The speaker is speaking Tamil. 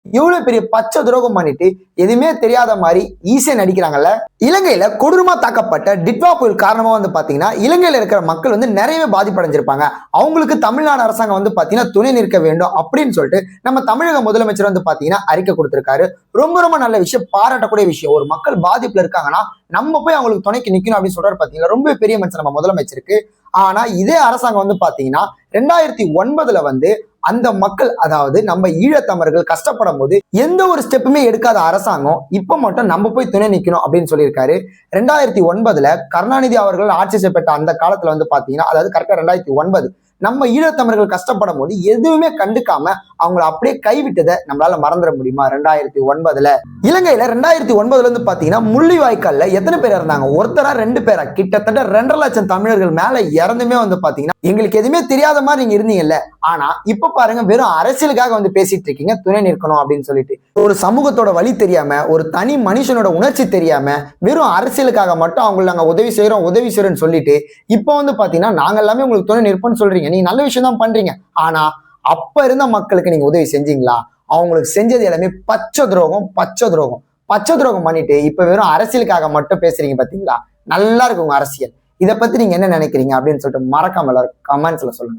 இவ்வளவு பெரிய பச்சை துரோகம் பண்ணிட்டு எதுவுமே தெரியாத மாதிரி ஈஸியா நடிக்கிறாங்கல்ல. இலங்கையில கொடூரமா தாக்கப்பட்ட டிட்வா புயல் காரணமா பாத்தீங்கன்னா இலங்கையில இருக்கிற மக்கள் நிறையவே பாதிப்படைஞ்சிருப்பாங்க. அவங்களுக்கு தமிழ்நாடு அரசாங்கம் பாத்தீங்கன்னா துணை நிற்க வேண்டும் அப்படின்னு சொல்லிட்டு நம்ம தமிழக முதலமைச்சர் பாத்தீங்கன்னா அறிக்கை கொடுத்திருக்காரு. ரொம்ப ரொம்ப நல்ல விஷயம், பாராட்டக்கூடிய விஷயம். ஒரு மக்கள் பாதிப்புல இருக்காங்கன்னா நம்ம போய் அவங்களுக்கு துணைக்கு நிக்கணும் அப்படின்னு சொல்றாரு பாத்தீங்கன்னா, ரொம்ப பெரிய மனுஷன் நம்ம முதலமைச்சருக்கு. ஆனா இதே அரசாங்கம் பாத்தீங்கன்னா 2009 அந்த மக்கள், அதாவது நம்ம ஈழத்தமிழர்கள் கஷ்டப்படும் போது எந்த ஒரு ஸ்டெப்புமே எடுக்காத அரசாங்கம் இப்ப மட்டும் நம்ம போய் துணை நிக்கணும் அப்படின்னு சொல்லியிருக்காரு. 2009 கருணாநிதி அவர்கள் ஆட்சி செய்யப்பட்ட அந்த காலத்துல பாத்தீங்கன்னா, அதாவது கரெக்டா 2009 நம்ம ஈழத்தமிழர்கள் கஷ்டப்படும் போது எதுவுமே கண்டுக்காம அவங்களை அப்படியே கைவிட்டதை நம்மளால மறந்துட முடியுமா? 2009 இலங்கையில 2009 பாத்தீங்கன்னா முள்ளிவாய்க்கால்ல எத்தனை பேர் இருந்தாங்க? ஒருத்தரா 2 பேரா? கிட்டத்தட்ட 2.5 லட்சம் தமிழர்கள் மேல இறந்துமே பாத்தீங்கன்னா எங்களுக்கு எதுவுமே தெரியாத மாதிரி நீங்க இருந்தீங்கல்ல. ஆனா இப்ப பாருங்க, வெறும் அரசியலுக்காக பேசிட்டு இருக்கீங்க துணை நிற்கணும் அப்படின்னு சொல்லிட்டு. ஒரு சமூகத்தோட வழி தெரியாம, ஒரு தனி மனுஷனோட உணர்ச்சி தெரியாம, வெறும் அரசியலுக்காக மட்டும் அவங்களுக்கு நாங்க உதவி செய்யறோம்னு சொல்லிட்டு இப்ப பாத்தீங்கன்னா நாங்க எல்லாமே உங்களுக்கு துணை நிற்போம்னு சொல்றீங்க. நீங்க நல்ல விஷயம் தான் பண்றீங்க. ஆனா அப்ப இருந்த மக்களுக்கு நீங்க உதவி செஞ்சீங்களா? அவங்களுக்கு செஞ்சது எல்லாமே பச்சை துரோகம் பண்ணிட்டு இப்ப வெறும் அரசியலுக்காக மட்டும் பேசுறீங்க பாத்தீங்களா? நல்லா இருக்கு உங்க அரசியல். இதை பத்தி நீங்க என்ன நினைக்கிறீங்க அப்படின்னு சொல்லிட்டு மறக்காம எல்லாரும் கமெண்ட்ஸ்ல சொல்லுங்க.